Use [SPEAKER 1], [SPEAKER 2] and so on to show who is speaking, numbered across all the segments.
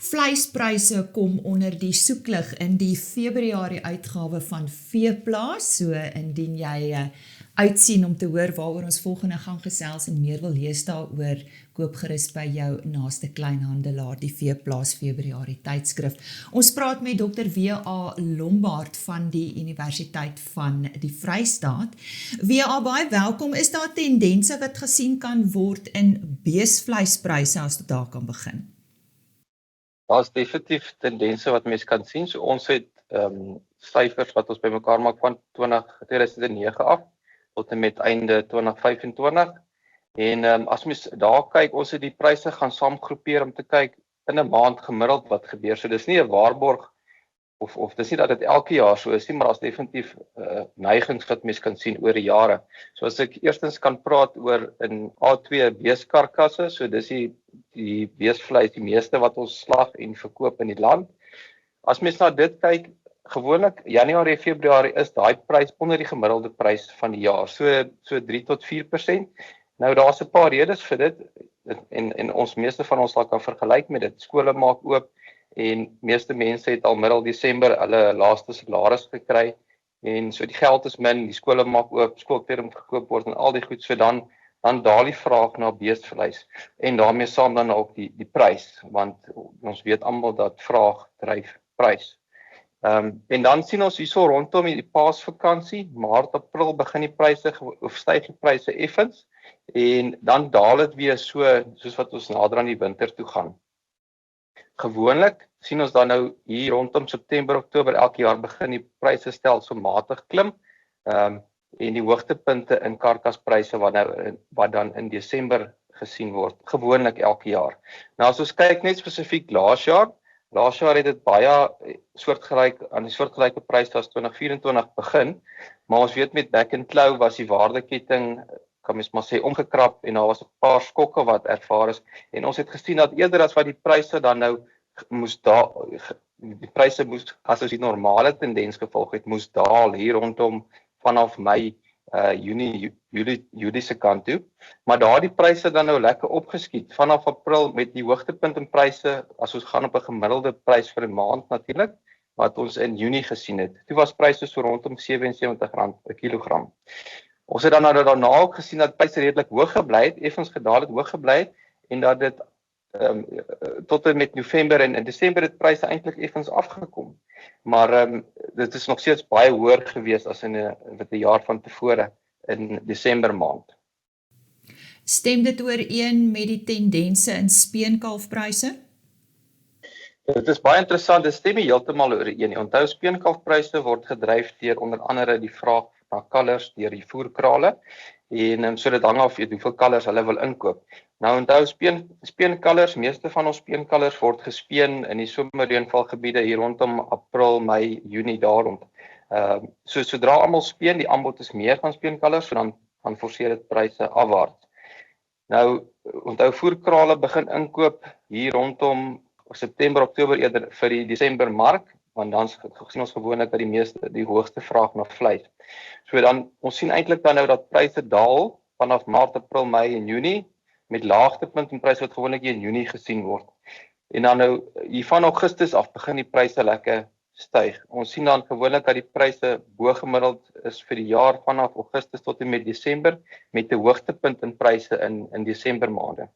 [SPEAKER 1] Vleispryse kom onder die soeklig in die Februarie uitgawe van Veeplaas, so indien jy uitsien om te hoor waaroor ons volgende gaan gesels en meer wil lees daaroor, koop gerus by jou naaste kleinhandelaar die Veeplaas Februarie tydskrif. Ons praat met Dr. W.A. Lombard van die Universiteit van die Vrystaat. W.A. baie welkom. Is daar tendense wat gesien kan word in beesvleispryse as dit daar kan begin?
[SPEAKER 2] Daar is definitief tendense wat mens kan sien. So ons het syfers wat ons bymekaar maak van 2009 af tot en met einde 2025. En as mens daar kyk, ons het die pryse gaan saamgroepeer om te kyk in 'n maand gemiddeld wat gebeur. So dis nie 'n waarborg of dis nie dat dit elke jaar so is nie, maar daar's definitief neigings wat mens kan sien oor die jare. So as ek eerstens kan praat oor in A2 beeskarkasse, so dis die beesvleis, die meeste wat ons slag en verkoop in die land. As mens na dit kyk, gewoonlik Januarie, Februarie is daai prys onder die gemiddelde prys van die jaar, so 3 tot 4%. Nou daar's 'n paar redes vir dit en ons meeste van ons sal kan vergelyk met dit. Skole maak oop en meeste mense het al middel Desember hulle laaste salaris gekry en so die geld is min, die skole maak oop, skoolklere moet gekoop word en al die goed, so dan daal die vraag na beesvleis en daarmee saam dan ook die prys, want ons weet almal dat vraag dryf prys. En dan sien ons hierso rondom die Paasvakansie, Maart, April begin die pryse of styg die pryse effens en dan daal dit weer soos wat ons nader aan die winter toe gaan. Gewoonlik sien ons dan nou hier rondom September, Oktober elke jaar begin die pryse stelselmatig klim. En die hoogtepunte in karkaspryse wat dan in Desember gesien word, gewoonlik elke jaar. Nou as ons kyk net spesifiek laas jaar het dit baie aan die soortgelyke pryse as 2024 begin, maar ons weet met Back and Claw was die waardeketting, kan mens maar sê, omgekrap en daar was 'n paar skokke wat ervaar is en ons het gesien dat eerder as wat die pryse dan nou as ons die normale tendens gevolg het, moes daal hier rondom vanaf Mei, Junie, Julie se kant toe. Maar daardie pryse dan nou lekker opgeskiet vanaf April met die hoogtepunt in pryse, as ons gaan op 'n gemiddelde prys vir 'n maand natuurlik, wat ons in Junie gesien het. Toe was pryse so rondom R77 per kilogram. Ons het dan daarna ook gesien dat pryse redelik hoog gebly het, effens gedaal het, hoog gebly het en dat dit tot en met November en in Desember het pryse eintlik effens afgekom. Maar dit is nog steeds baie hoër gewees as in 'n jaar van tevore in Desember maand.
[SPEAKER 1] Stem dit ooreen met die tendense in speenkalfpryse?
[SPEAKER 2] Dit is baie interessant, dit stem nie heeltemal ooreen nie. Onthou, speenkalfpryse word gedryf deur onder andere die vraag na kalvers deur die voerkrale en so dit hang af hoeveel kalvers hulle wil inkoop. Nou onthou, speenkalvers, meeste van ons speenkalvers word gespeen in die somerreënvalgebiede hier rondom April, Mei, Junie daar rond. Sodra almal speen, die aanbod is meer van speenkalvers, so dan forceer dit pryse afwaarts. Nou onthou, voerkrale begin inkoop hier rondom September, Oktober eerder vir die Desember mark, want dan sien ons gewoonlik dat die hoogste vraag na vleis. So dan, ons sien eintlik dan nou dat pryse daal vanaf Maart, April, Mei en Junie, met laagtepunt en pryse wat gewoonlik in Junie gesien word. En dan nou, hier van Augustus af begin die pryse lekker styg. Ons sien dan gewoonlik dat die pryse bo-gemiddeld is vir die jaar vanaf Augustus tot en met Desember, met 'n hoogtepunt in pryse in Desember maande.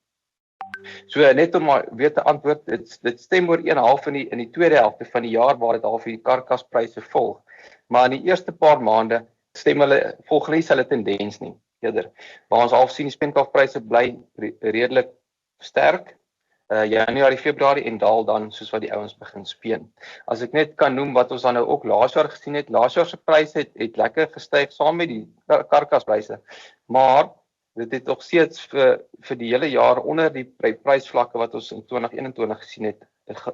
[SPEAKER 2] So net om maar weer te antwoord, dit stem ooreen half in die tweede helfte van die jaar waar dit half die karkaspryse volg. Maar in die eerste paar maande volg nie hulle tendens nie. Eerder, waar ons half sien die speenkalfpryse bly redelik sterk, Januarie, Februarie en daal dan soos wat die ouens begin speen. As ek net kan noem wat ons dan nou ook laas jaar gesien het, laas jaar se pryse het lekker gestyg saam met die karkaspryse, maar dit het nog steeds vir die hele jaar onder die prysvlakke wat ons in 2021 gesien het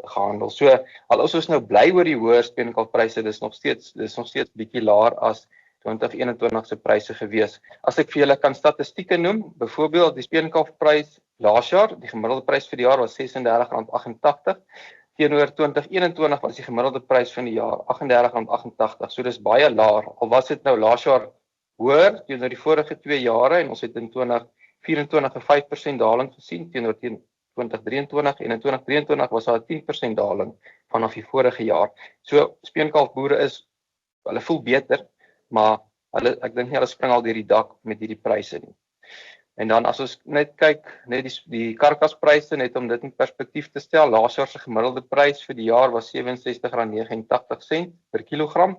[SPEAKER 2] gehandel. So, al is ons nou bly oor die hoër speenkalfpryse, dis nog steeds bietjie laer as 2021 se pryse gewees. As ek vir julle kan statistieke noem, byvoorbeeld die speenkalfprys laas jaar, die gemiddelde prys vir die jaar was R36.88, teenoor 2021 was die gemiddelde prys van die jaar R38.88. So dis baie laer. Al was dit nou laas jaar hoër teenoor die vorige 2 jare en ons het in 2024 'n 5% daling gesien teenoor 2023 en in 2023 was daar 'n 10% daling vanaf die vorige jaar. So speenkalfboere hulle voel beter, maar ek dink nie hulle spring al deur die dak met hierdie pryse nie. En dan as ons net kyk, net die karkaspryse, net om dit in perspektief te stel, laas jaar se gemiddelde prys vir die jaar was R67,89 per kilogram.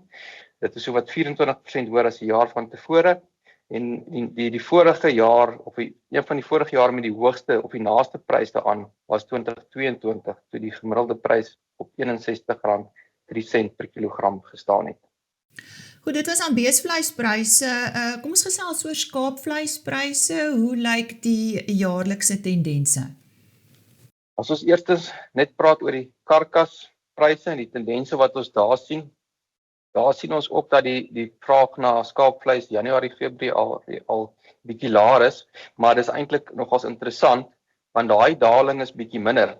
[SPEAKER 2] Dit is so wat 24% hoër as die jaar van tevore. En die vorige jaar, of een van die vorige jare met die hoogste of die naaste prys daaraan was 2022, toe die gemiddelde prys op R61,03 per kilogram gestaan het.
[SPEAKER 1] Goed, dit was aan beesvleispryse. Kom ons gesels oor skaapvleispryse. Hoe lyk die jaarlikse tendense?
[SPEAKER 2] As ons eerstens net praat oor die karkaspryse en die tendense wat ons daar sien ons ook dat die vraag na skaapvleis Januarie, Februarie al bietjie laer is, maar dis eintlik nogals interessant, want daai daling is bietjie minder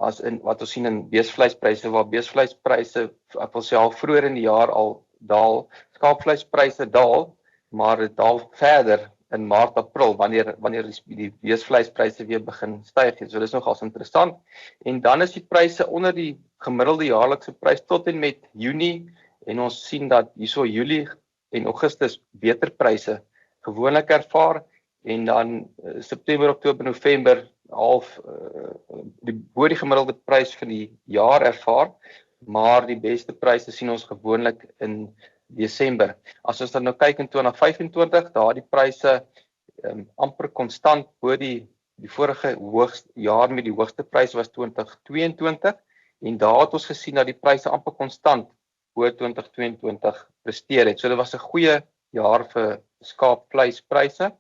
[SPEAKER 2] as in wat ons sien in beesvleispryse, waar beesvleispryse ek wil sê al vroeër in die jaar al daal, skaapvleispryse daal, maar dit daal verder in Maart, April, wanneer die beesvleispryse weer begin styg. So dis nogals interessant. En dan is die pryse onder die gemiddelde jaarlikse prys tot en met Junie, en ons sien dat hierso Julie en Augustus beter pryse gewoonlik ervaar, en dan September, Oktober, November half bo die gemiddelde prys van die jaar ervaar, maar die beste pryse sien ons gewoonlik in Desember. As ons dan nou kyk in 2025, daar die pryse amper konstant bo die vorige jaar met die hoogste prys was 2022, en daar het ons gesien dat die pryse amper konstant bo 2022 presteer het. So dit was 'n goeie jaar vir skaapvleispryse,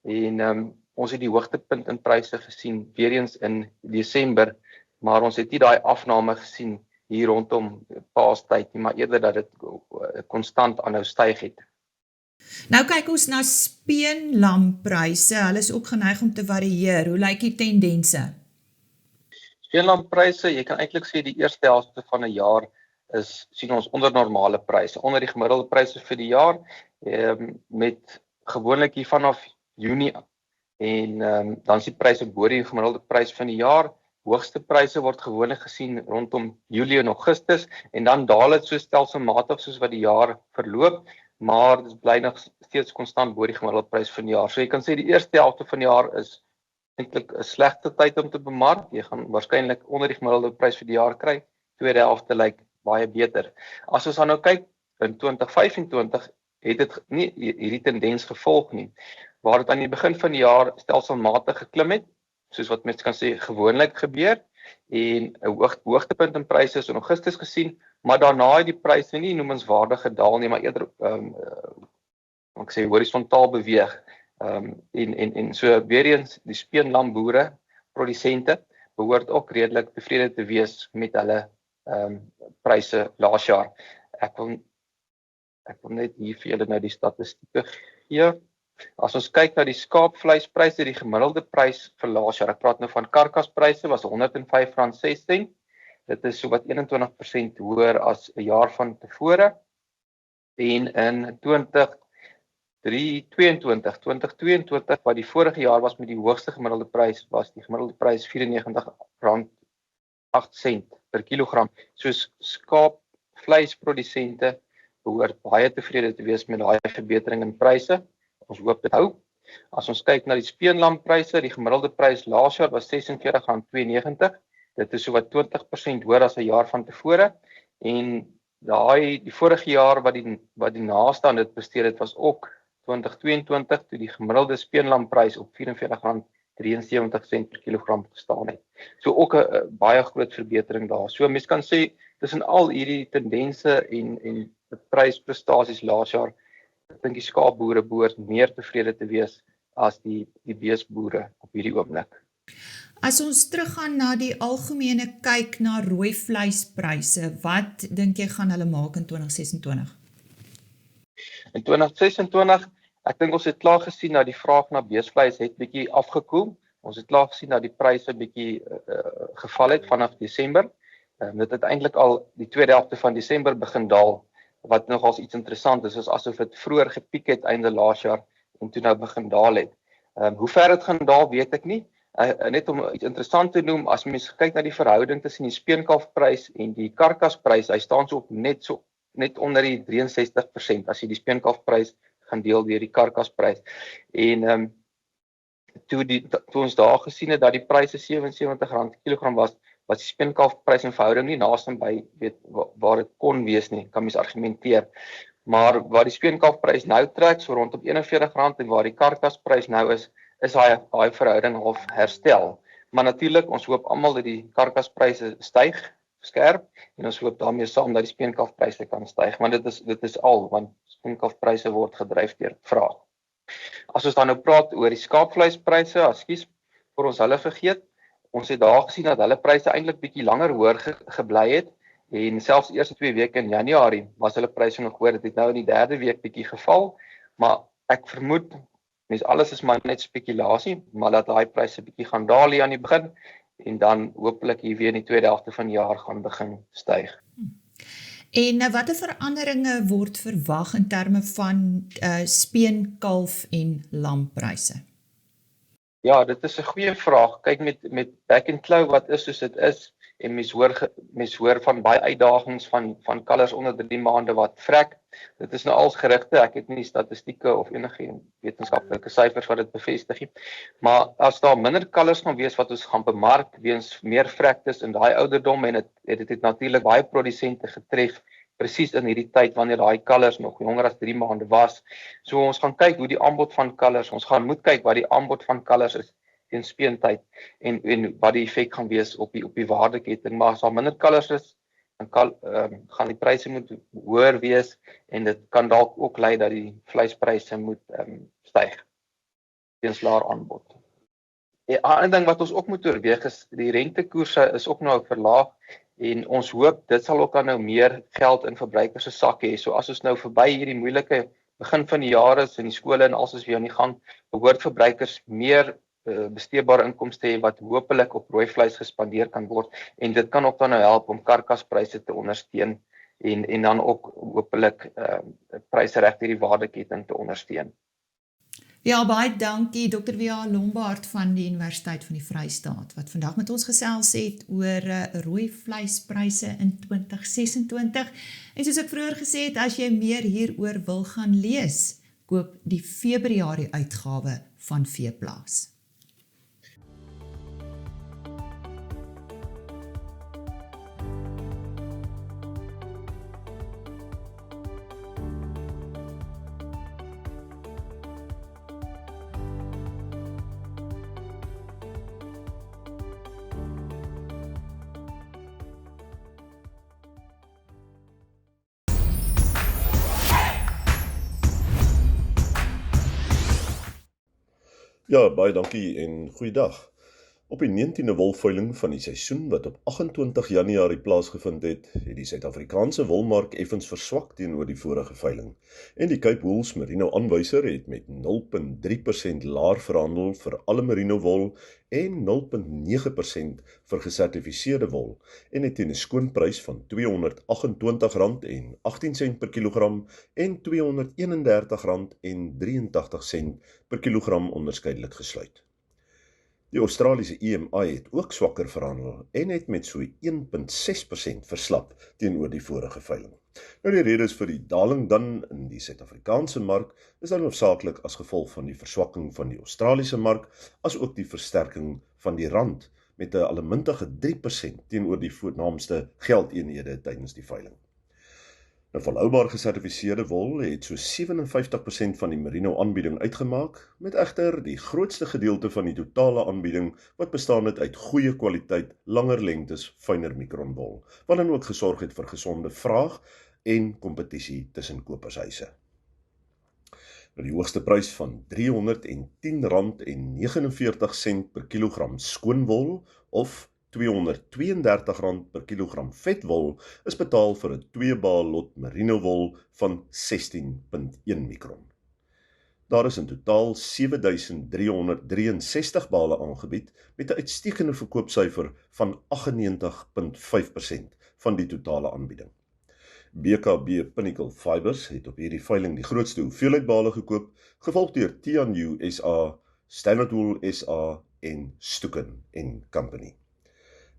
[SPEAKER 2] en ons het die hoogtepunt in pryse gesien weer eens in Desember, maar ons het nie daai afname gesien hier rondom Paastyd nie, maar eerder dat dit konstant aanhou styg het.
[SPEAKER 1] Nou kyk ons na speenlampryse. Hulle is ook geneig om te varieer. Hoe lyk die tendense?
[SPEAKER 2] Speenlampryse, jy kan eintlik sê die eerste helfte van 'n jaar sien ons onder normale pryse, onder die gemiddelde pryse vir die jaar, met gewoonlik hier vanaf Junie, en dan is die pryse bo die gemiddelde prys van die jaar. Hoogste pryse word gewoonlik gesien rondom Julie en Augustus, en dan daal dit so stelselmatig soos wat die jaar verloop, maar dit bly nog steeds konstant bo die gemiddelde prys van die jaar. So jy kan sê die eerste helfte van die jaar is eintlik 'n slegte tyd om te bemark. Jy gaan waarskynlik onder die gemiddelde prys vir die jaar kry. Tweede helfte lyk baie beter. As ons dan nou kyk in 2025, het dit nie hierdie tendens gevolg nie, waar dit aan die begin van die jaar stelselmatig geklim het, soos wat mense kan sê gewoonlik gebeur, en 'n hoogtepunt in pryse is in Augustus gesien, maar daarna het die pryse nie noemenswaardig gedaal nie, maar eerder ek sê horisontaal beweeg. En so weer eens die speenlamboere, produsente, behoort ook redelik tevrede te wees met hulle pryse laas jaar. Ek wil net hier vir julle nou die statistieke gee. As ons kyk na die skaapvleispryse, die gemiddelde prys vir laas jaar, ek praat nou van karkaspryse, was R105,06. Dit is so wat 21% hoër as 'n jaar van tevore. En in 2022, wat die vorige jaar was met die hoogste gemiddelde prys, was die gemiddelde prys R94,08 per kilogram. Soos skaapvleisprodusente behoort baie tevrede te wees met daai verbetering in pryse. Ons hoop dit hou. As ons kyk na die speenlampryse, die gemiddelde prys laas jaar was R46,92. Dit is so wat 20% hoër as 'n jaar van tevore. En die vorige jaar wat die naaste aan dit presteer het, was ook 2022, toe die gemiddelde speenlamprys op R44,73 per kilogram gestaan het. So ook 'n baie groot verbetering daar. So mens kan sê tussen al hierdie tendense en prysprestasies laas jaar, ek dink die skaapboere behoort meer tevrede te wees as die beesboere op hierdie oomblik.
[SPEAKER 1] As ons teruggaan na die algemene kyk na rooi vleispryse, wat dink jy gaan hulle maak in 2026?
[SPEAKER 2] In 2026, ek dink ons het klaar gesien dat die vraag na beesvleis het bietjie afgekoel. Ons het klaar gesien dat die pryse bietjie geval het vanaf Desember. Dit het eintlik al die tweede helfte van Desember begin daal, wat nogals iets interessant is asof dit vroeër gepiek het einde laas jaar en toe nou begin daal het. Hoe ver dit gaan daal, weet ek nie, Net om iets interessant te noem, as mens kyk na die verhouding tussen die speenkalfprys en die karkasprys, hy staan so op net onder die 63% as jy die speenkalfprys gaan deel deur die karkasprys. En toe ons daar gesien het dat die pryse R77 per kilogram was die speenkalfprys in verhouding nie naaste by waar dit kon wees nie, kan mens argumenteer. Maar waar die speenkalfprys nou trek, so rondom R41 en waar die karkasprys nou is daai verhouding half herstel. Maar natuurlik, ons hoop almal dat die karkaspryse styg skerp en ons hoop daarmee saam dat die speenkalfpryse kan styg, want dit is al, want speenkalfpryse word gedryf deur vraag. As ons dan nou praat oor die skaapvleispryse, ekskuus, vir ons hulle vergeet, ons het daar gesien dat hulle pryse eintlik bietjie langer hoër gebly het en selfs die eerste 2 weke in Januarie was hulle pryse nog hoër, dit het nou in die 3de week bietjie geval, maar ek vermoed alles is maar net spekulasie, maar dat daai pryse bietjie gaan daal hier aan die begin en dan hopelik hier weer in die tweede helfte van die jaar gaan begin styg.
[SPEAKER 1] En watter veranderinge word verwag in terme van speenkalf en lampryse?
[SPEAKER 2] Ja, dit is 'n goeie vraag. Kyk met back and claw wat is soos dit is en mens hoor van baie uitdagings van kalvers onder 3 maande wat vrek. Dit is nou als gerugte, ek het nie statistieke of enige wetenskaplike syfers wat dit bevestig nie. Maar as daar minder kalvers gaan wees wat ons gaan bemark weens meer vrektes in daai ouderdom en dit het natuurlik baie produsente getref presies in hierdie tyd wanneer daai kalvers nog jonger as 3 maande was. So ons gaan kyk hoe die aanbod van kalvers, ons gaan moet kyk wat die aanbod van kalvers is teen speentyd en wat die effek gaan wees op die waardeketting. Maar as daar minder kalvers is, dan gaan die pryse moet hoër wees en dit kan dalk ook lei dat die vleispryse moet styg teens laer aanbod. 'n ander ding wat ons ook moet oorweeg is die rentekoerse is ook nou verlaag en ons hoop dit sal ook dan nou meer geld in verbruikers se sakke hê. So as ons nou verby hierdie moeilike begin van die jaar is en die skole en alles is weer aan die gang, behoort verbruikers meer besteedbare inkomste hê wat hopelik op rooi vleis gespandeer kan word en dit kan ook dan nou help om karkaspryse te ondersteun en dan ook hopelik pryse reg deur die waardeketting te ondersteun.
[SPEAKER 1] Ja, baie dankie Dr. W.A. Lombard van die Universiteit van die Vrystaat wat vandag met ons gesels het oor rooi vleispryse in 2026. En soos ek vroeër gesê het, as jy meer hieroor wil gaan lees, koop die Februarie uitgawe van Veeplaas.
[SPEAKER 3] Ja, baie dankie en goeiedag. Op die 19de wolveiling van die seisoen wat op 28 Januarie plaasgevind het die Suid-Afrikaanse wolmark effens verswak teenoor die vorige veiling. En die Cape Wool's Merino aanwyser het met 0,3% laer verhandel vir alle merino wol en 0,9% vir gesertifiseerde wol en het teen 'n skoonprys van R228,18 per kilogram en R231,83 per kilogram onderskeidelik gesluit. Die Australiese EMI het ook swakker verhandel en het met so 1,6% verslap teenoor die vorige veiling. Nou die redes vir die daling dan in die Suid-Afrikaanse mark is dan hoofsaaklik as gevolg van die verswakking van die Australiese mark, as ook die versterking van die rand met 'n allemintige 3% teenoor die voornaamste geldeenhede tydens die veiling. Nou volhoubaar gesertifiseerde wol het so 57% van die merino aanbieding uitgemaak, met egter die grootste gedeelte van die totale aanbieding wat bestaan het uit goeie kwaliteit, langer lengtes, fynere mikronwol, wat dan ook gesorg het vir gesonde vraag en kompetisie tussen kopershuise. Nou die hoogste prys van R310,49 per kilogram skoonwol of R232 per kilogram vetwol is betaal vir 'n 2-baal lot merino wol van 16,1 mikron. Daar is in totaal 7,363 bale aangebied met 'n uitstekende verkoopsyfer van 98,5% van die totale aanbieding. BKB Pinnacle Fibers het op hierdie veiling die grootste hoeveelheid bale gekoop, gevolg deur Tianyu SA, Standard Wool SA en Stoeken & Company.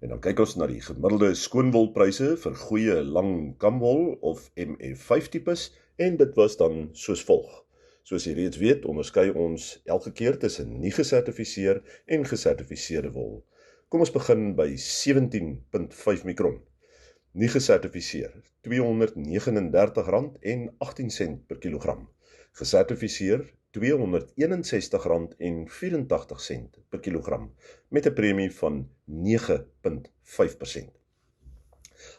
[SPEAKER 3] En dan kyk ons na die gemiddelde skoonwolpryse vir goeie lang kamwol of MF5 tipes en dit was dan soos volg. Soos jy reeds weet, onderskei ons elke keer tussen nie gesertifiseer en gesertifiseerde wol. Kom ons begin by 17.5 mikron. Nie gesertifiseer, R239.18 per kilogram. Gesertifiseer, R261.84 per kilogram, met 'n premie van 9.5%.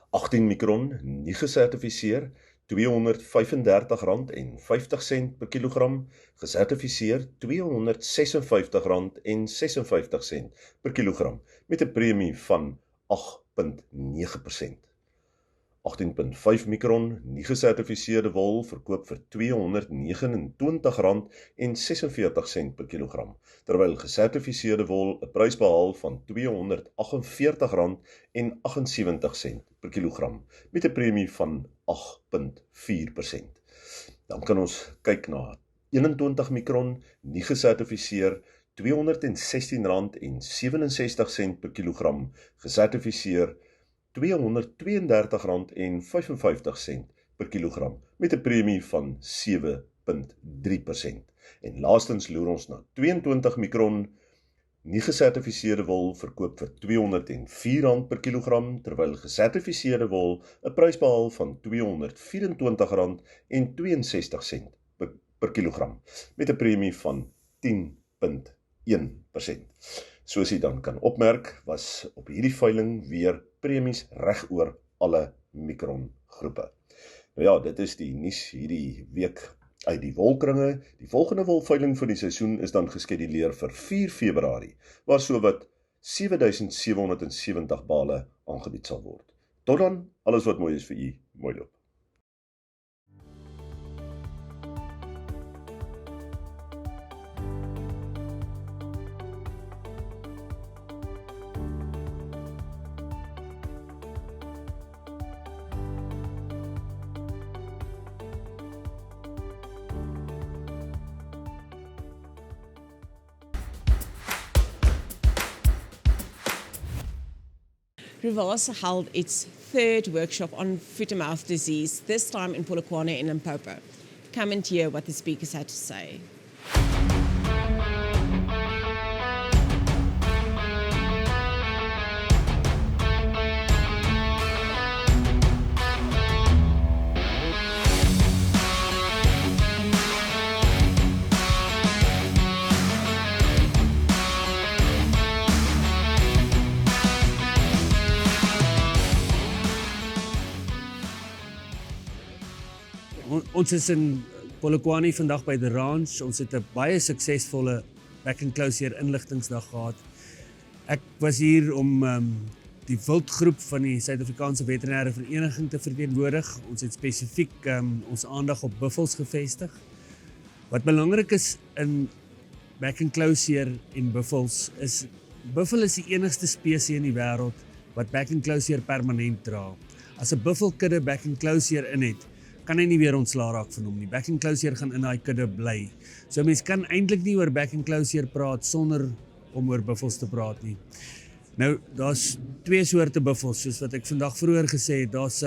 [SPEAKER 3] 18 mikron, nie gesertifiseer, R235.50 per kilogram, gesertifiseer R256.56 per kilogram, met 'n premie van 8.9%. 18.5 mikron, nie gesertifiseerde wol, verkoop vir R229.46 per kilogram, terwyl gesertifiseerde wol 'n prys behaal van R248.78 per kilogram, met 'n premie van 8.4%. Dan kan ons kyk na 21 mikron, nie gesertifiseer, R216.67 per kilogram, gesertifiseer R232.55 per kilogram, met 'n premie van 7.3%. En laastens loer ons na 22 mikron, nie gesertifiseerde wol, verkoop vir R204 per kilogram, terwyl gesertifiseerde wol 'n prys behaal van R224.62 per kilogram, met 'n premie van 10.1%. Soos jy dan kan opmerk, was op hierdie veiling weer premies reg oor alle mikrongroepe. Nou ja, dit is die nuus hierdie week uit die wolkringe. Die volgende wolveiling van die seisoen is dan geskeduleer vir 4 Februarie, waar sowat 7770 bale aangebied sal word. Tot dan, alles wat mooi is vir u, mooi loop.
[SPEAKER 4] Rivasa held its third workshop on foot-and-mouth disease, this time in Polokwane in Limpopo. Come and hear what the speakers had to say.
[SPEAKER 5] Ons is in Polokwane vandag by The Ranch. Ons het 'n baie suksesvolle Back and Close inligtingsdag gehad. Ek was hier om die wildgroep van die Suid-Afrikaanse Veterinêre Vereniging te verteenwoordig. Ons het spesifiek ons aandag op buffels gevestig. Wat belangrik is in Back and Close en buffels is, buffel is die enigste spesies in die wêreld wat Back and Close permanent dra. As 'n buffelkudde Back and Close in het, kan hy nie weer ontslaa raak van hom nie. Back and Close gaan in daai kudde bly. So mens kan eintlik nie oor Back and Close praat sonder om oor buffels te praat nie. Nou, daar's 2 soorte buffels, soos wat ek vandag vroeër gesê het. Daar's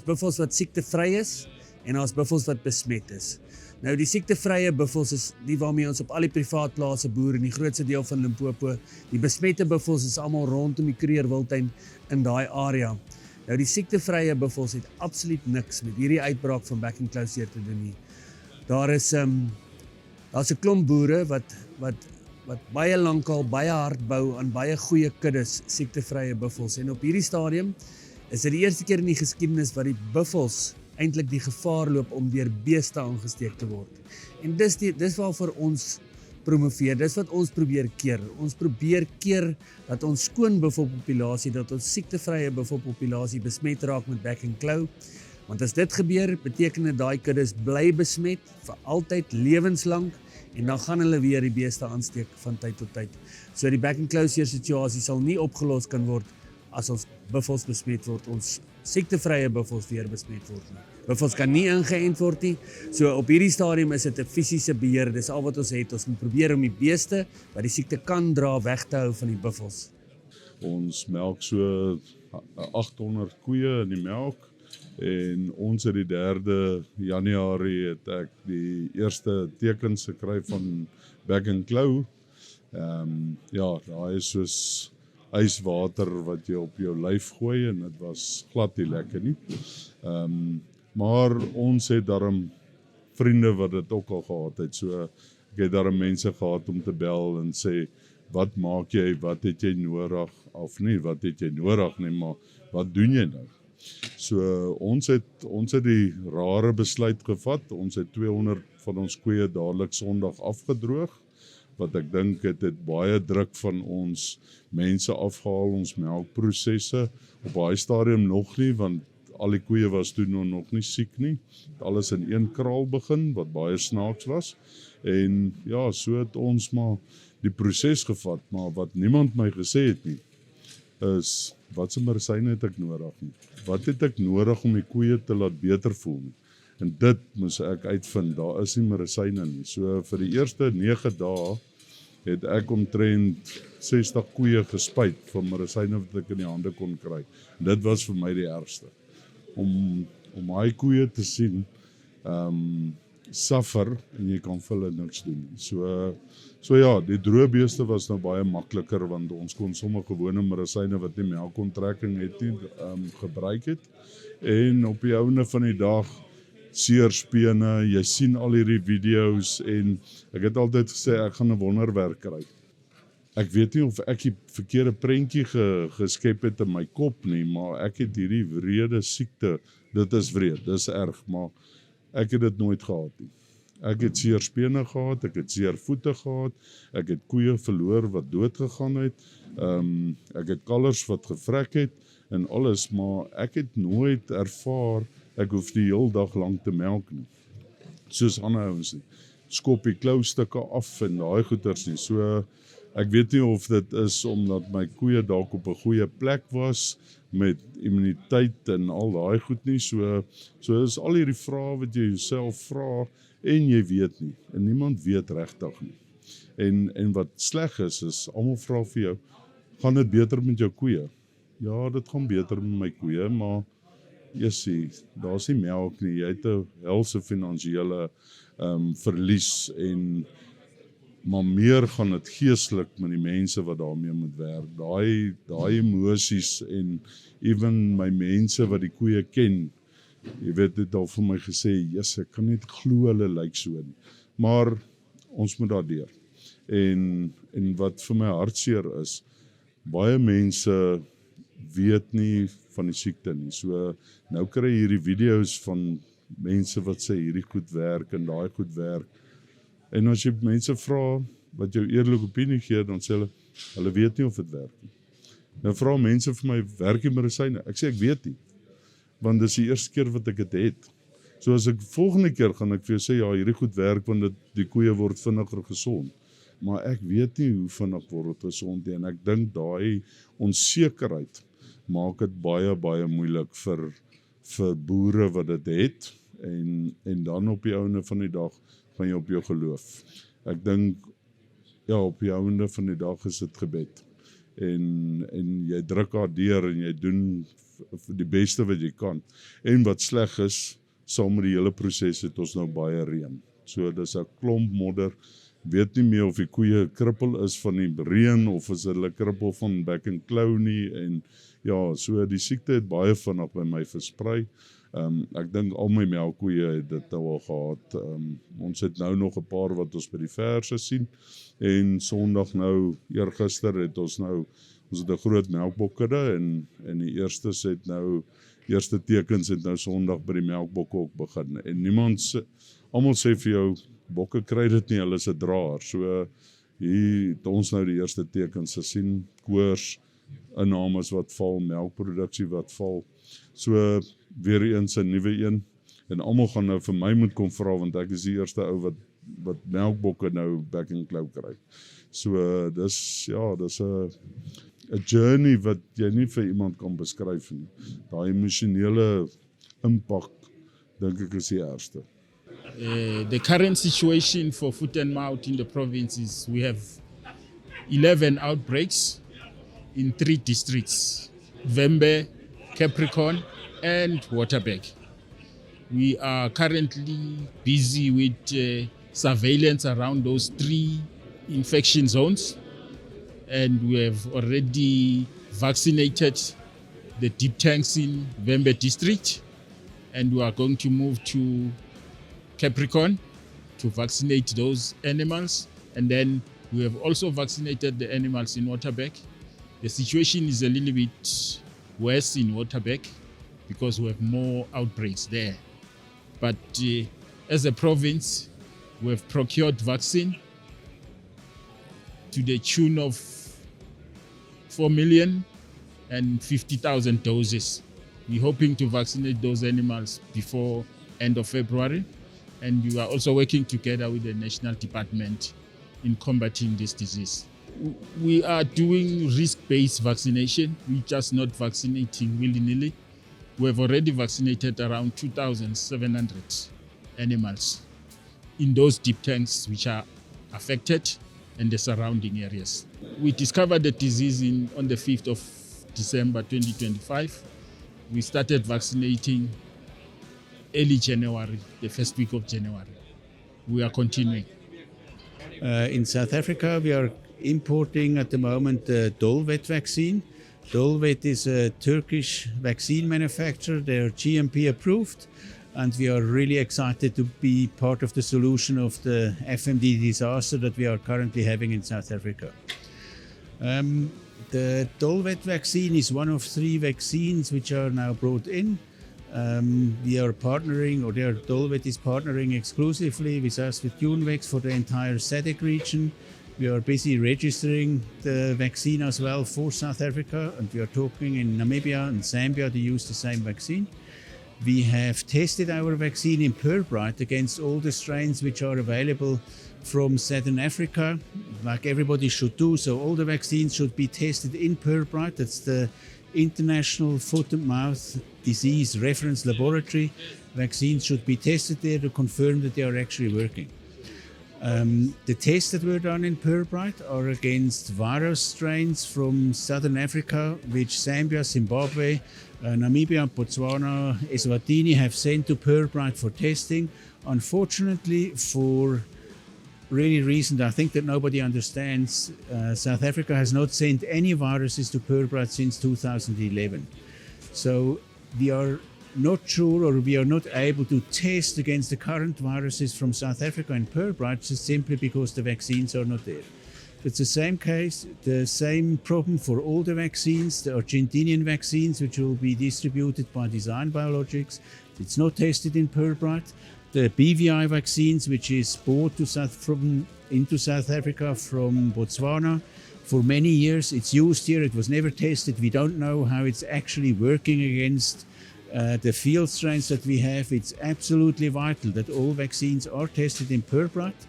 [SPEAKER 5] buffels wat siektevry is en daar's buffels wat besmet is. Nou, die siektevrye buffels is die waarmee ons op al die privaat plase boer in die grootste deel van Limpopo. Die besmette buffels is almal rondom die Kruger Wildtuin in daai area. Nou, die siektevrye buffels het absoluut niks met hierdie uitbraak van Back and Close te doen nie. Daar's 'n klomp boere wat baie lankal baie hard bou aan baie goeie kuddes siektevrye buffels, en op hierdie stadium is dit die eerste keer in die geskiedenis wat die buffels eintlik die gevaar loop om deur beeste aangesteek te word. En dis waarvoor ons promoveer, dis wat ons probeer keer. Ons probeer keer dat ons skoon buffelpopulasie, dat ons siektevrye buffelpopulasie besmet raak met Back and Close. Want as dit gebeur, beteken dit daai kuddes bly besmet vir altyd, lewenslank, en dan gaan hulle weer die beeste aansteek van tyd tot tyd. So die Back and Close situasie sal nie opgelos kan word as ons buffels besmet word, ons siektevrye buffels weer besmet word nie. Buffels kan nie ingeënt word nie. So op hierdie stadium is dit 'n fisiese beheer. Dis al wat ons het. Ons moet probeer om die beeste wat die siekte kan dra weg te hou van die buffels.
[SPEAKER 6] Ons melk so 800 koeie in die melk en ons het die 3 Januarie het ek die eerste tekens gekry van back and claw. Ja, daai is soos yswater wat jy op jou lyf gooi en dit was glad nie lekker nie. Maar ons het darm vriende wat dit ook al gehad het. So ek het darm mense gehad om te bel en sê, wat maak jy, wat het jy nodig, of nie, wat het jy nodig nie, maar wat doen jy nou? So ons het die rare besluit gevat, ons het 200 van ons koeie dadelik Sondag afgedroog, wat ek dink het baie druk van ons mense afgehaal, ons melkprosesse, op baie stadium nog nie, want al die koeie was toen nog nie siek nie, alles in een kraal begin, wat baie snaaks was, en ja, so het ons maar die proses gevat, maar wat niemand my gesê het nie, is, wat se medisyne het ek nodig nie? Wat het ek nodig om die koeie te laat beter voel nie? En dit moes ek uitvind, daar is nie medisyne nie. So vir die eerste 9 dae het ek omtrent 60 koeie gespuit van medisyne wat ek in die hande kon kry. En dit was vir my die ergste. Om daai koeie te sien, suffer en jy kan vir hulle niks doen. So ja, die droëbeeste was nou baie makliker, want ons kon sommer gewone medisyne wat nie melkontrekking het nie, gebruik het. En op die einde van die dag, seerspene, jy sien al hierdie video's en ek het altyd gesê, ek gaan 'n wonderwerk kry. Ek weet nie of ek die verkeerde prentjie geskep het in my kop nie, maar ek het hierdie wrede siekte, dit is wreed, dis erg, maar ek het dit nooit gehad nie. Ek het seer spene gehad, ek het seer voete gehad, ek het koeie verloor wat dood gegaan het, ek het kalvers wat gevrek het en alles, maar ek het nooit ervaar, ek hoef die heel dag lang te melk nie. Soos ander ouens nie. Skop die klaustukke af en daai goeters nie. So ek weet nie of dit is omdat my koeie dalk op 'n goeie plek was met immuniteit en al daai goed nie. So is al hierdie vrae wat jy jouself vra en jy weet nie. En niemand weet regtig nie. En wat sleg is almal vra vir jou, gaan dit beter met jou koeie? Ja, dit gaan beter met my koeie, maar daar's nie melk nie, jy het 'n helse finansiële verlies maar meer gaan dit geestelik met die mense wat daarmee moet werk. Daai emosies en even my mense wat die koeie ken, jy weet dit al vir my gesê, ek kan net glo hulle lyk so nie. Maar ons moet daardeur. En wat vir my hartseer is, baie mense weet nie van die siekte nie. So nou kry jy hierdie video's van mense wat sê hierdie goed werk en daai goed werk. En as jy mense vra wat jou eerlike opinie gee, dan sê hulle weet nie of dit werk nie. Nou vra mense vir my, werk die medisyne? Ek sê ek weet nie, want dis die eerste keer wat ek dit het. So as ek volgende keer gaan ek vir jou sê, ja, hierdie goed werk, want die koeie word vinniger gesond. Maar ek weet nie hoe vinnig word het gesond nie, en ek dink daai onsekerheid maak dit baie, baie moeilik vir boere wat dit het, en dan op die einde van die dag gaan jy op jou geloof. Ek dink, ja, op die einde van die dag is dit gebed. En jy druk haar deur en jy doen die beste wat jy kan. En wat sleg is, saam met die hele proses het ons nou baie reën. So dis 'n klomp modder, weet nie meer of die koeie krippel is van die reën, of is hulle krippel van back and claw nie, en ja, so die siekte het baie vinnig by my versprei. Ek dink al my melkkoeie het dit nou al gehad. Ons het nou nog 'n paar wat ons by die verse sien, en Sondag nou, eergister het ons het 'n groot melkbokkudde, en die eerste tekens het nou Sondag by die melkbokke ook begin. En almal sê vir jou, bokke kry dit nie, hulle is 'n draer. So hier het ons nou die eerste tekens gesien, koors, innames wat val, melkproduksie wat val. So weer eens 'n nuwe een, en almal gaan nou vir my moet kom vra, want ek is die eerste ou wat melkbokke nou back and claw kry. So dis 'n journey wat jy nie vir iemand kan beskryf nie. Daai emosionele impak dink ek is die ergste.
[SPEAKER 7] The current situation for foot and mouth in the province is we have 11 outbreaks in 3 districts, Vhembe, Capricorn and Waterberg. We are currently busy with surveillance around those 3 infection zones, and we have already vaccinated the deep tanks in Vhembe district, and we are going to move to Capricorn to vaccinate those animals, and then we have also vaccinated the animals in Waterberg. The situation is a little bit worse in Waterberg because we have more outbreaks there. But as a province, we have procured vaccine to the tune of 4,050,000 doses. We're hoping to vaccinate those animals before end of February, and we are also working together with the National Department in combating this disease. We are doing risk-based vaccination. We're just not vaccinating willy-nilly. We have already vaccinated around 2,700 animals in those deep tanks which are affected and the surrounding areas. We discovered the disease on the 5th of December 2025. We started vaccinating early January, the first week of January. We are continuing.
[SPEAKER 8] In South Africa, we are importing at the moment the Dolvet vaccine. Dolvet is a Turkish vaccine manufacturer. They are GMP approved, and we are really excited to be part of the solution of the FMD disaster that we are currently having in South Africa. The Dolvet vaccine is one of 3 vaccines which are now brought in. We are partnering, or Dolvet is partnering exclusively with us with UNVEX for the entire SADC region. We are busy registering the vaccine as well for South Africa, and we are talking in Namibia and Zambia to use the same vaccine. We have tested our vaccine in Pirbright against all the strains which are available from Southern Africa, like everybody should do. So all the vaccines should be tested in Pirbright. That's the International Foot and Mouth Disease Reference Laboratory. Vaccines should be tested there to confirm that they are actually working. The tests that were done in Pirbright are against virus strains from Southern Africa, which Zambia, Zimbabwe, Namibia, Botswana, Eswatini have sent to Pirbright for testing. Unfortunately, for really reason I think that nobody understands, South Africa has not sent any viruses to Pirbright since 2011. So we are not sure, or we are not able to test against the current viruses from South Africa and Pirbright just simply because the vaccines are not there. It's the same case, the same problem for all the vaccines, the Argentinian vaccines, which will be distributed by Design Biologics. It's not tested in Pirbright. The BVI vaccines, which is brought into South Africa from Botswana for many years, it's used here. It was never tested. We don't know how it's actually working against the field strains that we have. It's absolutely vital that all vaccines are tested in Pirbright,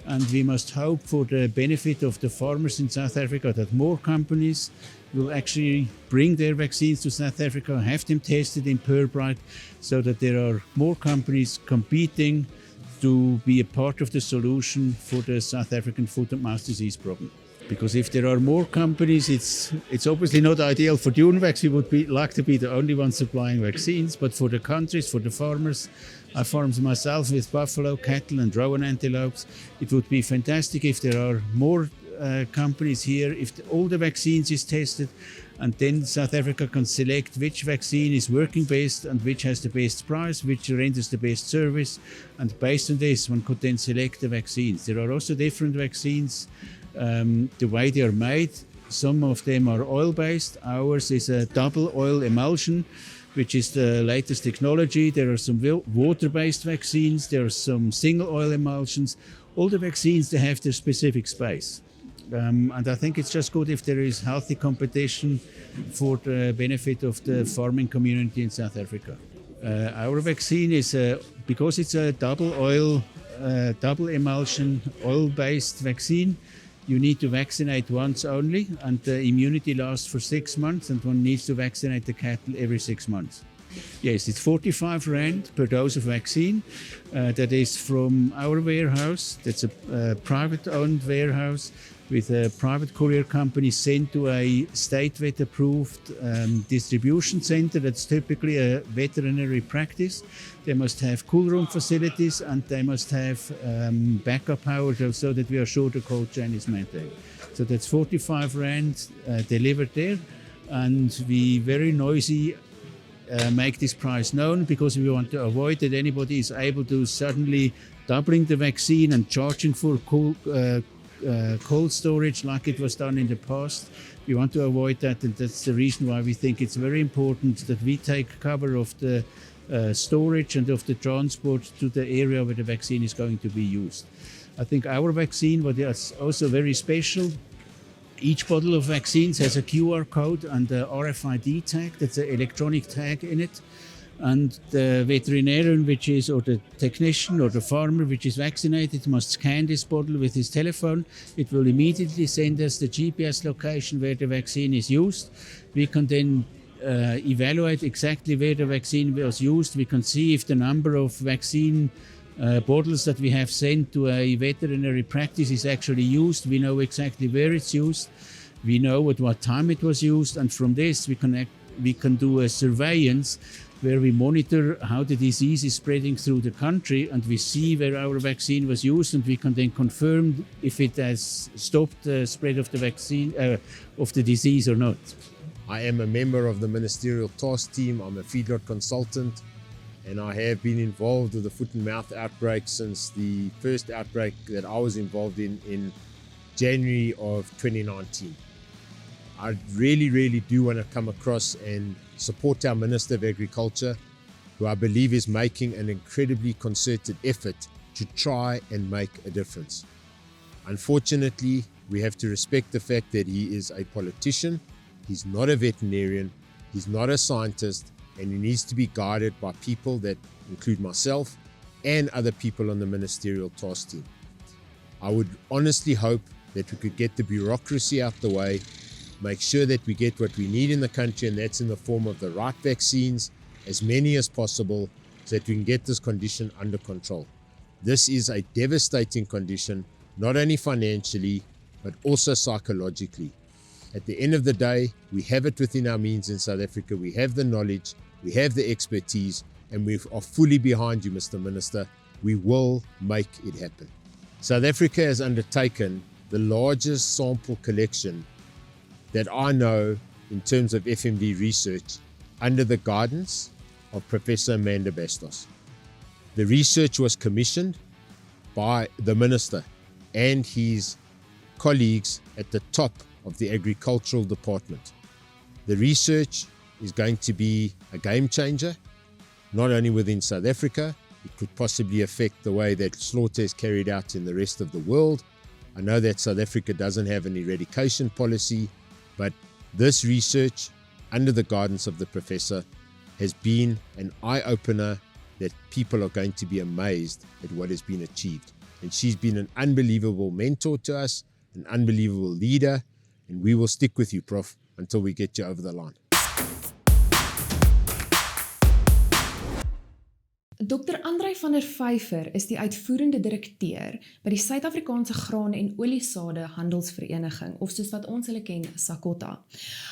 [SPEAKER 8] and we must hope for the benefit of the farmers in South Africa that more companies will actually bring their vaccines to South Africa, have them tested in Pirbright, so that there are more companies competing to be a part of the solution for the South African foot and mouth disease problem. Because if there are more companies, it's obviously not ideal for UNVEX. We would like to be the only one supplying vaccines, but for the countries, for the farmers, I farm myself with buffalo, cattle and rowan antelopes. It would be fantastic if there are more companies here, if all the vaccines is tested, and then South Africa can select which vaccine is working best and which has the best price, which renders the best service, and based on this one could then select the vaccines. There are also different vaccines, the way they are made. Some of them are oil-based. Ours is a double oil emulsion, which is the latest technology. There are some water-based vaccines. There are some single oil emulsions. All the vaccines, they have their specific space. And I think it's just good if there is healthy competition for the benefit of the farming community in South Africa. Our vaccine is, because it's a double emulsion, oil-based vaccine, you need to vaccinate once only, and the immunity lasts for 6 months, and one needs to vaccinate the cattle every 6 months. Yes, it's 45 Rand per dose of vaccine. That is from our warehouse. That's a private-owned warehouse with a private courier company sent to a state vet-approved distribution center. That's typically a veterinary practice. They must have cool room facilities, and they must have backup power so that we are sure the cold chain is maintained. So that's 45 Rand delivered there, and we very noisy make this price known because we want to avoid that anybody is able to suddenly doubling the vaccine and charging for cold storage like it was done in the past. We want to avoid that, and that's the reason why we think it's very important that we take cover of the storage and of the transport to the area where the vaccine is going to be used. I think our vaccine, what is also very special, each bottle of vaccines has a QR code and a RFID tag. That's an electronic tag in it. And the veterinarian, or the technician or the farmer which is vaccinated, must scan this bottle with his telephone. It will immediately send us the GPS location where the vaccine is used. We can then evaluate exactly where the vaccine was used. We can see if the number of vaccine bottles that we have sent to a veterinary practice is actually used. We know exactly where it's used. We know at what time it was used. And from this, we can do a surveillance where we monitor how the disease is spreading through the country, and we see where our vaccine was used, and we can then confirm if it has stopped the spread of the vaccine, of the disease or not.
[SPEAKER 9] I am a member of the Ministerial Task Team. I'm a feedlot consultant, and I have been involved with the foot and mouth outbreak since the first outbreak that I was involved in January of 2019. I really do want to come across and support our Minister of Agriculture, who I believe is making an incredibly concerted effort to try and make a difference. Unfortunately, we have to respect the fact that he is a politician, he's not a veterinarian, he's not a scientist, and he needs to be guided by people that include myself and other people on the Ministerial Task Team. I would honestly hope that we could get the bureaucracy out the way, make sure that we get what we need in the country, and that's in the form of the right vaccines, as many as possible, so that we can get this condition under control. This is a devastating condition, not only financially, but also psychologically. At the end of the day, we have it within our means in South Africa. We have the knowledge, we have the expertise, and we are fully behind you, Mr. Minister. We will make it happen. South Africa has undertaken the largest sample collection that I know in terms of FMD research under the guidance of Professor Amanda Bastos. The research was commissioned by the Minister and his colleagues at the top of the Agricultural Department. The research is going to be a game changer, not only within South Africa. It could possibly affect the way that slaughter is carried out in the rest of the world. I know that South Africa doesn't have an eradication policy, but this research, under the guidance of the professor, has been an eye-opener that people are going to be amazed at what has been achieved. And she's been an unbelievable mentor to us, an unbelievable leader, and we will stick with you, Prof, until we get you over the line.
[SPEAKER 10] Dr. Andrei van der Vyver is die uitvoerende direkteur by die Suid-Afrikaanse Graan- en Oliesade Handelsvereniging, of soos wat ons hulle ken, SACOTA.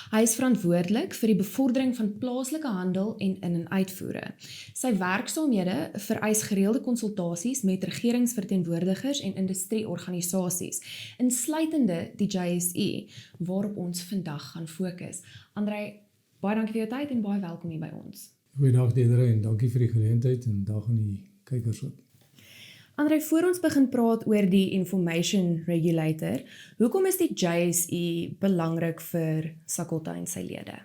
[SPEAKER 10] Hy is verantwoordelik vir die bevordering van plaaslike handel en in- en uitvoere. Sy werksaamhede vereis gereelde konsultasies met regeringsverteenwoordigers en industrieorganisasies, insluitende die JSE, waarop ons vandag gaan fokus. Andrei, baie dankie vir jou tyd en baie welkom hier by ons.
[SPEAKER 11] Goeiedag Dedere en dankie vir die geleentheid en dag aan die kykers ook.
[SPEAKER 10] Andrei, voor ons begin praat oor die Information Regulator, hoekom is die JSE belangrik vir SACOTA en sy lede?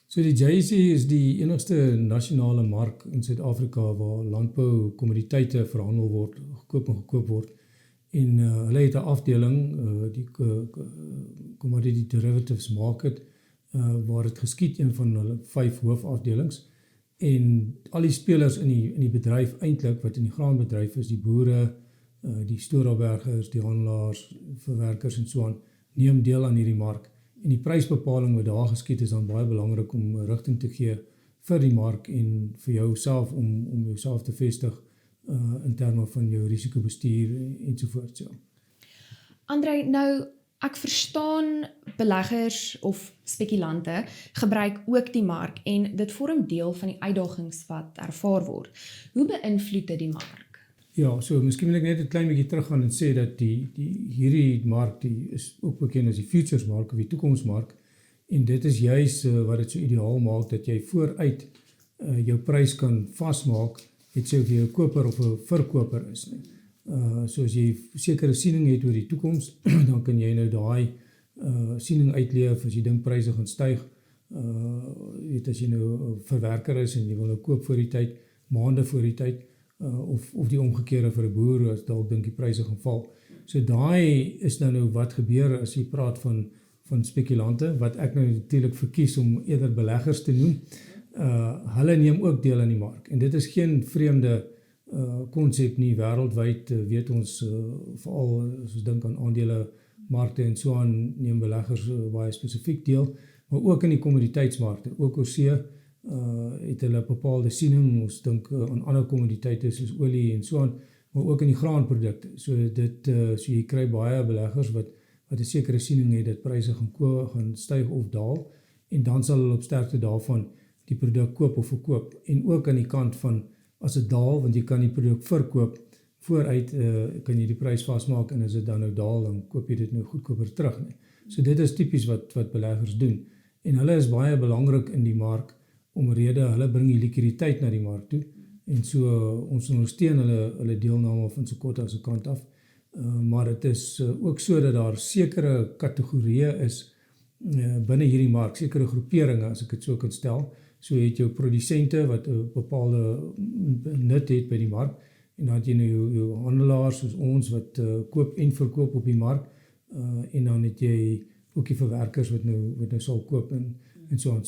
[SPEAKER 11] So die JSE is die enigste nasionale mark in Suid-Afrika waar landboukommoditeite verhandel word, gekoop word. En hulle het 'n afdeling, die Commodity Derivatives Market, waar dit geskied, een van hulle 5 hoofafdelings. En al die spelers in die bedryf eintlik wat in die graanbedryf is, die boere, die stoorafbergers, die handelaars, verwerkers en so aan, neem deel aan hierdie mark. En die prysbepaling wat daar geskied is dan baie belangrik om rigting te gee vir die mark en vir jouself om jouself te vestig in terme van jou risikobestuur ensovoorts. Ja.
[SPEAKER 10] André, nou ek verstaan beleggers of spekulante gebruik ook die mark en dit vorm deel van die uitdagings wat ervaar word. Hoe beïnvloed dit die mark?
[SPEAKER 11] Ja, so miskien wil ek net 'n klein bietjie teruggaan en sê dat hierdie mark die is ook bekend as die futures mark of die toekomsmark en dit is juis wat dit so ideaal maak dat jy vooruit jou prys kan vasmaak, het sê of jy 'n koper of 'n verkoper is nie. So as jy sekere siening het oor die toekoms, dan kan jy nou daai siening uitleef as jy dink pryse gaan styg. As jy nou 'n verwerker is en jy wil nou koop voor die tyd, maande voor die tyd, of die omgekeerde vir 'n boer as dalk dink die pryse gaan val. So daai is nou wat gebeur as jy praat van spekulante, wat ek nou natuurlik verkies om eerder beleggers te noem. Hulle neem ook deel aan die mark en dit is geen vreemde konsep nie. Wêreldwyd weet ons veral as ons dink aan aandele markte en so aan neem beleggers baie spesifiek deel, maar ook in die kommoditeitsmarkte, ook oor see het hulle 'n bepaalde siening. Ons dink aan ander kommoditeite soos olie en so aan, maar ook in die graanprodukte. So so jy kry baie beleggers wat 'n sekere siening het dat pryse gaan styg of daal en dan sal hulle op sterkte daarvan die produk koop of verkoop. En ook aan die kant van as dit daal, want jy kan die produk verkoop vooruit, kan jy die prys vasmaak en as dit dan nou daal, dan koop jy dit nou goedkoper terug nie. So dit is tipies wat beleggers doen. En hulle is baie belangrik in die mark omrede hulle bring die likwiditeit na die mark toe en so ons ondersteun hulle deelname van Sekota se kant af. Maar dit is ook so dat daar sekere kategorieë is binne hierdie mark, sekere groeperinge as ek dit so kan stel. So het jou produsente wat 'n bepaalde nut het by die mark en dan het jy nou jou handelaars soos ons wat koop en verkoop op die mark en dan het jy ook die verwerkers wat nou sal koop en so aan.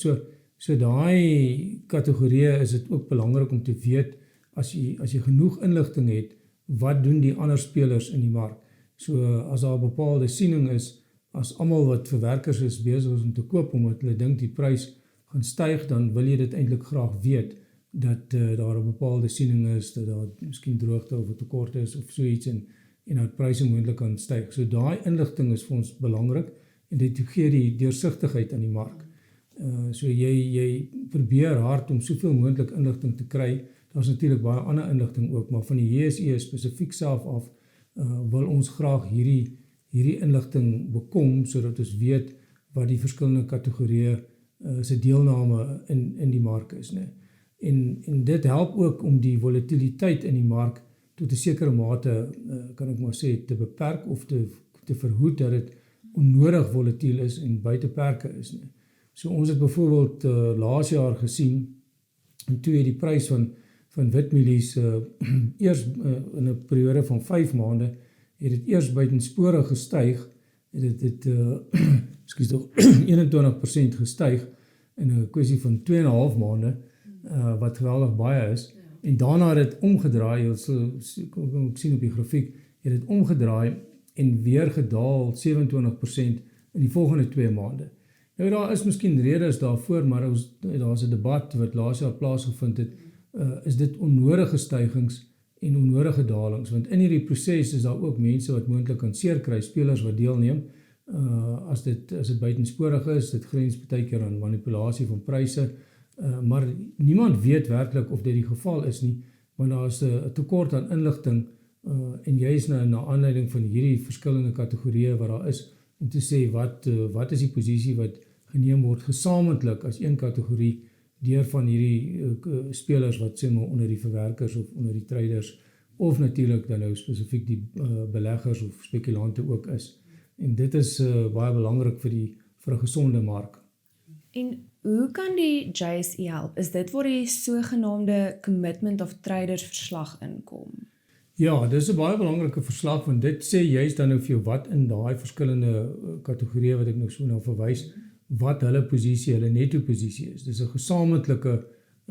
[SPEAKER 11] So daai kategorieë is dit ook belangrik om te weet as jy genoeg inligting het, wat doen die ander spelers in die mark? So as daar 'n bepaalde siening is, as almal wat verwerkers is besig is om te koop omdat hulle dink die prys gaan styg, dan wil jy dit eintlik graag weet dat daar 'n bepaalde siening is, dat daar miskien droogte of 'n tekort is of so iets en dat pryse moontlik kan styg. So daai inligting is vir ons belangrik en dit gee die deursigtigheid aan die mark. So jy probeer hard om soveel moontlik inligting te kry. Daar's natuurlik baie ander inligting ook, maar van die JSE spesifiek self af wil ons graag hierdie inligting bekom sodat ons weet wat die verskillende kategorieë se deelname in die mark is, né? En dit help ook om die volatiliteit in die mark tot 'n sekere mate kan ek maar sê te beperk of te verhoed dat dit onnodig volatiel is en buite perke is, né? So ons het byvoorbeeld laas jaar gesien en toe het die prys van witmielies eers in 'n periode van 5 maande het dit eers buitensporig gestyg, het dit 21% gestyg in 'n kwessie van 2,5 maande, wat geweldig baie is, en daarna het dit omgedraai, ons kan sien op die grafiek, het dit omgedraai en weer gedaal 27% in die volgende 2 maande. Nou daar is miskien redes daarvoor, maar daar's 'n debat wat laas jaar plaasgevind het, is dit onnodige stygings en onnodige dalings, want in hierdie proses is daar ook mense wat moontlik kan seer kry, spelers wat deelneem, as dit buitensporig is, dit grens baie keer aan manipulasie van pryse, maar niemand weet werklik of dit die geval is nie, want daar is 'n tekort aan inligting, en jy is nou na aanleiding van hierdie verskillende kategorieë wat daar is, om te sê wat is die posisie wat geneem word gesamentlik as een kategorie deur van hierdie spelers wat sê maar onder die verwerkers of onder die traders of natuurlik dan nou spesifiek die beleggers of spekulante ook is. En dit is baie belangrik vir 'n gesonde mark.
[SPEAKER 10] En hoe kan die JSE help? Is dit waar die sogenaamde Commitment of Traders verslag inkom?
[SPEAKER 11] Ja, dis 'n baie belangrike verslag, want dit sê juist dan nou vir jou wat in daai verskillende kategorieë wat ek nou so na verwys, wat hulle posisie, hulle netto posisie is. Dis 'n gesamentlike,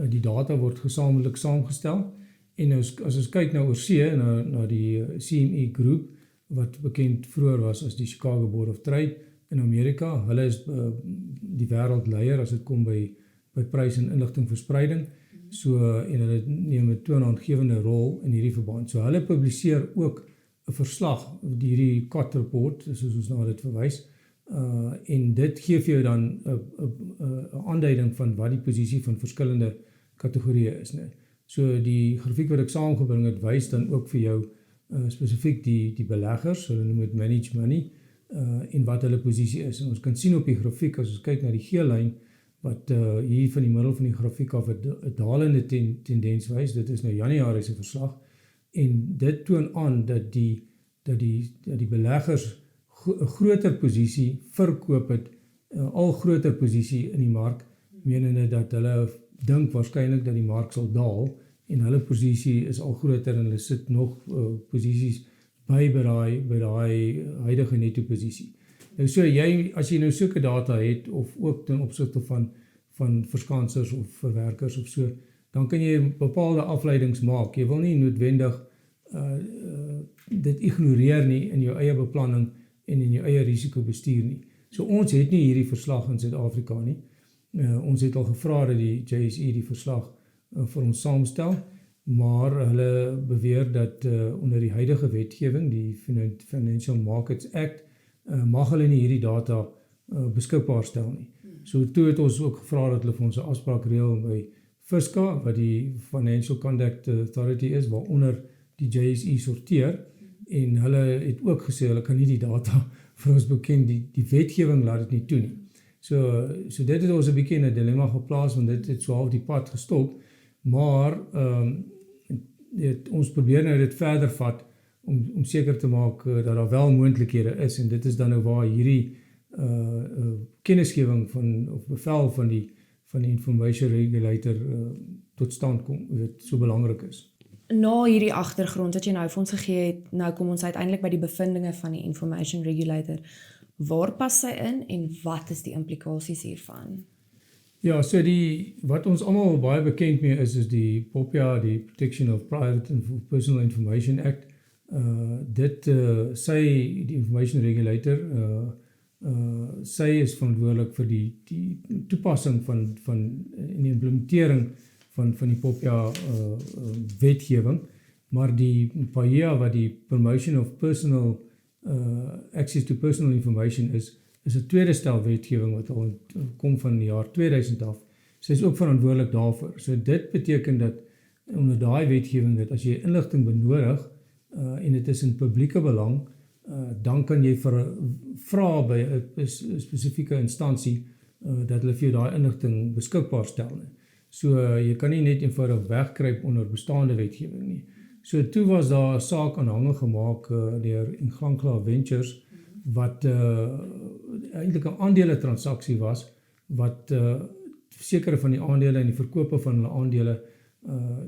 [SPEAKER 11] die data word gesamentlik saamgestel En nou, as ons kyk nou oorsee na die CME groep wat bekend vroeër was as die Chicago Board of Trade in Amerika, hulle is die wêreldleier as dit kom by prys en inligtingverspreiding. So en hulle neem 'n toonaangewende rol in hierdie verband. So hulle publiseer ook 'n verslag, hierdie COT report, soos ons na dit verwys. En dit gee vir jou dan 'n aanduiding van wat die posisie van verskillende kategorieë is, né? So die grafiek wat ek saamgebring het, wys dan ook vir jou spesifiek die beleggers, hulle noem dit managed money, en wat hulle posisie is. En ons kan sien op die grafiek as ons kyk na die geel lyn wat hier van die middel van die grafiek af 'n dalende tendens wys. Dit is nou Januarie se verslag en dit toon aan dat die beleggers 'n groter posisie verkoop het, al groter posisie in die mark, menende dat hulle dink waarskynlik dat die mark sal daal en hulle posisie is al groter en hulle sit nog posisies by daai huidige netto posisie. Nou so as jy nou sulke data het of ook ten opsigte van verskansers of verwerkers of so, dan kan jy bepaalde afleidings maak. Jy wil nie noodwendig dit ignoreer nie in jou eie beplanning en in jou eie risikobestuur nie. So ons het nie hierdie verslag in Suid-Afrika nie. Ons het al gevra dat die JSE die verslag vir ons saamstel, maar hulle beweer dat onder die huidige wetgewing, die Financial Markets Act, mag hulle nie hierdie data beskikbaar stel nie. So toe het ons ook gevra dat hulle vir ons 'n afspraak reël by FSCA, wat die Financial Conduct Authority is, waaronder die JSE sorteer, en hulle het ook gesê hulle kan nie die data vir ons bekend, die wetgewing laat dit nie toe nie. So dit het ons 'n bietjie in 'n dilemma geplaas, want dit het so half die pad gestop, maar ons probeer nou dit verder vat om seker te maak dat daar wel moontlikhede is, en dit is dan nou waar hierdie kennisgewing of bevel van die Information Regulator tot stand kom, wat so belangrik is.
[SPEAKER 10] Na hierdie agtergrond wat jy nou vir ons gegee het, nou kom ons uiteindelik by die bevindinge van die Information Regulator. Waar pas sy in en wat is die implikasies hiervan?
[SPEAKER 11] Ja, so wat ons almal baie bekend mee is die POPIA, die Protection of Private and Personal Information Act. Die Information Regulator, sy is verantwoordelik vir die toepassing van en die implementering van die POPIA wetgewing, maar die PAIA wat die Promotion of Personal Access to Personal Information is 'n tweede stel wetgewing wat al kom van die jaar 2000 af. Sy is ook verantwoordelik daarvoor. So dit beteken dat onder daai wetgewing dat as jy inligting benodig en dit is in publieke belang, dan kan jy vra by 'n spesifieke instansie dat hulle vir jou daai inligting beskikbaar stel. So jy kan nie net eenvoudig wegkruip onder bestaande wetgewing nie. So toe was daar 'n saak aanhange gemaak deur Ingangla Ventures wat eintlik 'n aandele transaksie was wat sekere van die aandele en die verkope van hulle aandele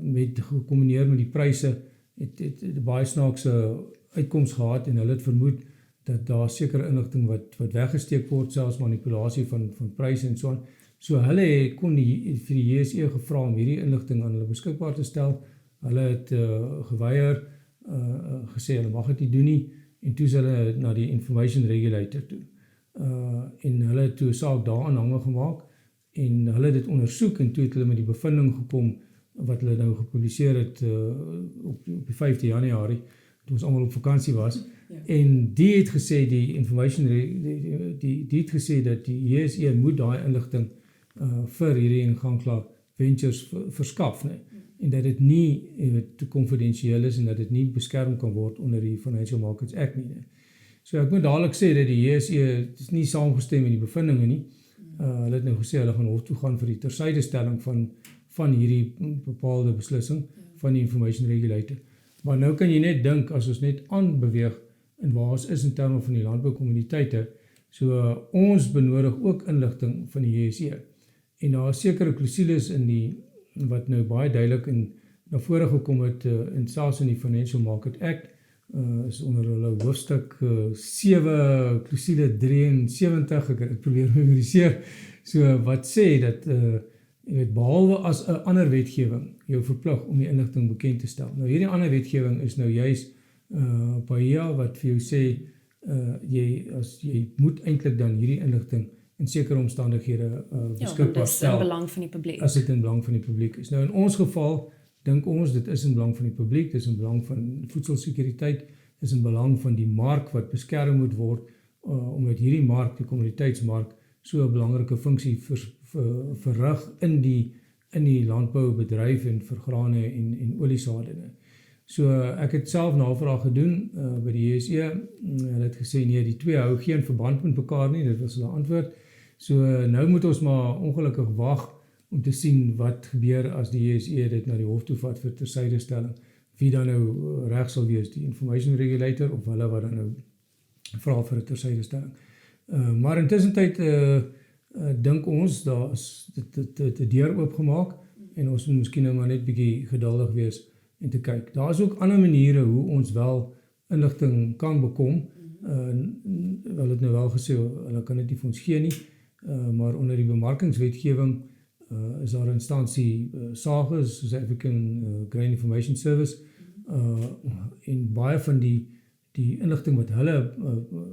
[SPEAKER 11] met gekombineer met die pryse het baie snaakse uitkoms gehad, en hulle het vermoed dat daar sekere inligting wat weggesteek word, selfs manipulasie van pryse en so aan. So hulle kon vir die JSE gevra om hierdie inligting aan hulle beskikbaar te stel. Hulle het geweier, gesê hulle mag dit nie doen nie, en toe is hulle na die Information Regulator toe. En hulle het toe 'n saak daaraan hange gemaak, en hulle het dit ondersoek, en toe het hulle met die bevinding gekom, wat hulle nou gepubliseer het op die 5de Januarie, toe ons almal op vakansie was, en die het gesê, die het gesê dat die JSE moet daai inligting vir hierdie Ingangla Ventures verskaf, en dat dit nie te konfidensieel is en dat dit nie beskerm kan word onder die Financial Markets Act nie. So ek moet dadelik sê dat die JSE is nie saamgestem met die bevindinge nie. Hulle het nou gesê hulle gaan hof toe gaan vir die tersydestelling van hierdie bepaalde beslissing van die Information Regulator. Maar nou kan jy net dink, as ons net aanbeweeg en waar ons is in terme van die landboukommuniteite, so ons benodig ook inligting van die JSE. En daar is sekere klousules wat nou baie duidelik na vore gekom het, en selfs in die Financial Market Act, is onder hulle hoofstuk 7, klousule 73, ek probeer memoriseer, so wat sê dat Jy weet, behalwe as 'n ander wetgewing jou verplig om die inligting bekend te stel. Nou hierdie ander wetgewing is nou juis PAIA wat vir jou sê jy moet eintlik dan hierdie inligting in sekere omstandighede beskikbaar stel.
[SPEAKER 10] Ja, dit is in belang van die publiek.
[SPEAKER 11] As dit in belang van die publiek is. Nou in ons geval dink ons dit is in belang van die publiek, dit is in belang van voedselsekuriteit, dit is in belang van die mark wat beskerm moet word omdat hierdie mark, die kommoditeitsmark, so 'n belangrike funksie verrig in die landboubedryf en vir grane en oliesade. So ek het self navraag gedoen by die JSE. Hulle het gesê nee, die twee hou geen verband met mekaar nie, dit was hulle antwoord. So nou moet ons maar ongelukkig wag om te sien wat gebeur as die JSE dit na die hof toe vat vir tersydestelling. Wie dan nou reg sal wees, die information regulator of hulle wat dan nou vra vir 'n tersydestelling. Maar intussen dink ons daar is die deur oopgemaak en ons moet miskien nou maar net bietjie geduldig wees en te kyk. Daar is ook ander maniere hoe ons wel inligting kan bekom. Hulle het nou wel gesê hulle kan dit nie vir ons gee nie, maar onder die bemarkingswetgewing is daar 'n instansie SAGIS, South African Grain Information Service, en baie van die inligting wat hulle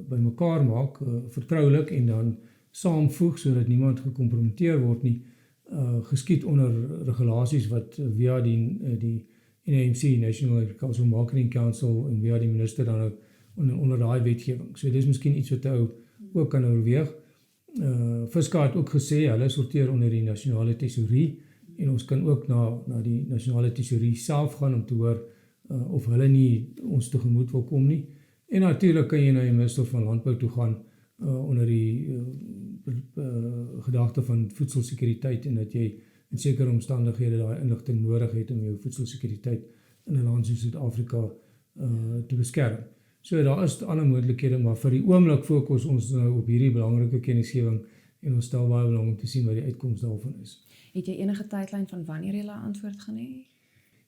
[SPEAKER 11] bymekaar maak, vertroulik en dan saamvoeg sodat niemand gekompromiteer word nie, geskied onder regulasies wat via die NAMC, National Agricultural Marketing Council, en via die minister dan onder daai wetgewing. So dis miskien iets wat ou ook kan oorweeg. Fiska het ook gesê hulle sorteer onder die nasionale tesourie en ons kan ook na die nasionale tesourie self gaan om te hoor of hulle nie ons tegemoet wil kom nie. En natuurlik kan jy na die minister van landbou toe gaan onder die gedagte van voedselsekuriteit en dat jy in sekere omstandighede daai inligting nodig het om jou voedselsekuriteit in 'n land soos Suid-Afrika te beskerm. So daar is ander moontlikhede, maar vir die oomblik fokus ons nou op hierdie belangrike kennisgewing en ons stel baie belang om te sien wat die uitkoms daarvan is.
[SPEAKER 10] Het jy enige tydlyn van wanneer jy 'n antwoord gaan hê?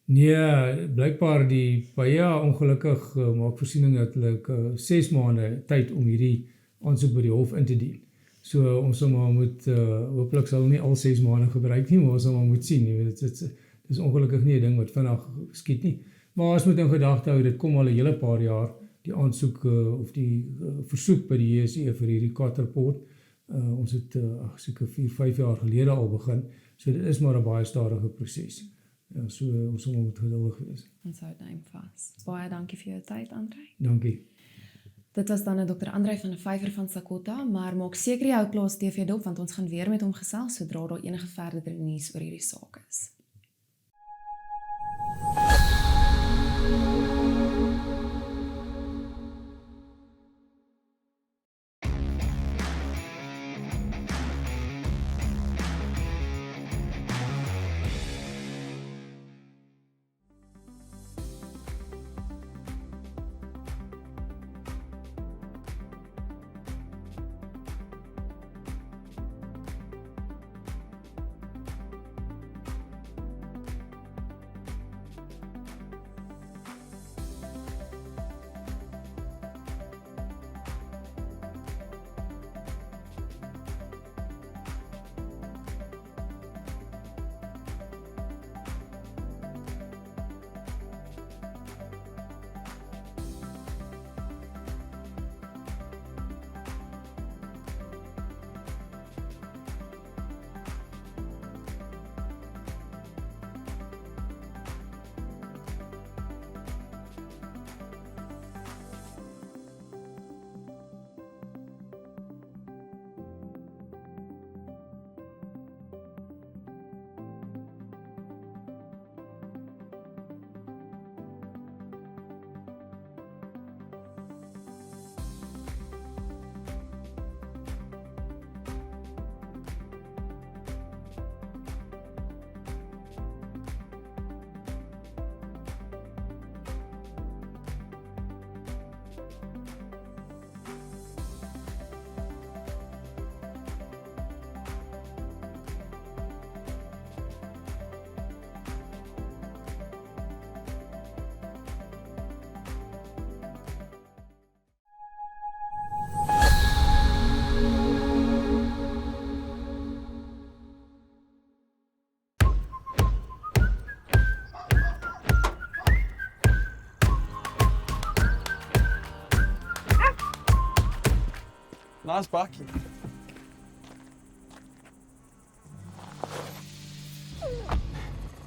[SPEAKER 11] Nee, blykbaar die PAIA ongelukkig maak voorsiening dat hulle 6 maande tyd om hierdie aansoek by die hof in te dien. So ons sal maar moet, hopelik sal nie al 6 maande gebruik nie, maar ons sal maar moet sien. Dit is ongelukkig nie 'n ding wat vinnig skiet nie. Maar ons moet in gedagte hou, dit kom al 'n hele paar jaar, die aansoek of die versoek by die JSE vir hierdie CAT-rapport. Ons het seker 4-5 jaar gelede al begin, so dit is maar 'n baie stadige proses. Ja, so ons sal moet geduldig wees.
[SPEAKER 10] Ons hou neem vas. Baie dankie vir jou tyd, Andrei.
[SPEAKER 11] Dankie.
[SPEAKER 10] Dit was dan Dr. Andrei van der Vyver van Sakota, maar maak seker jy hou Plaas TV dop want ons gaan weer met hom gesels sodra daar enige verdere nuus oor hierdie saak is.
[SPEAKER 12] nice bakkie.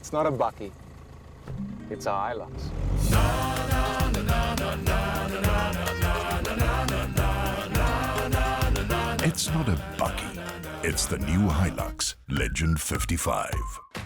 [SPEAKER 12] It's not a bakkie. It's a Hilux.
[SPEAKER 13] It's not a bakkie. It's the new Hilux Legend 55.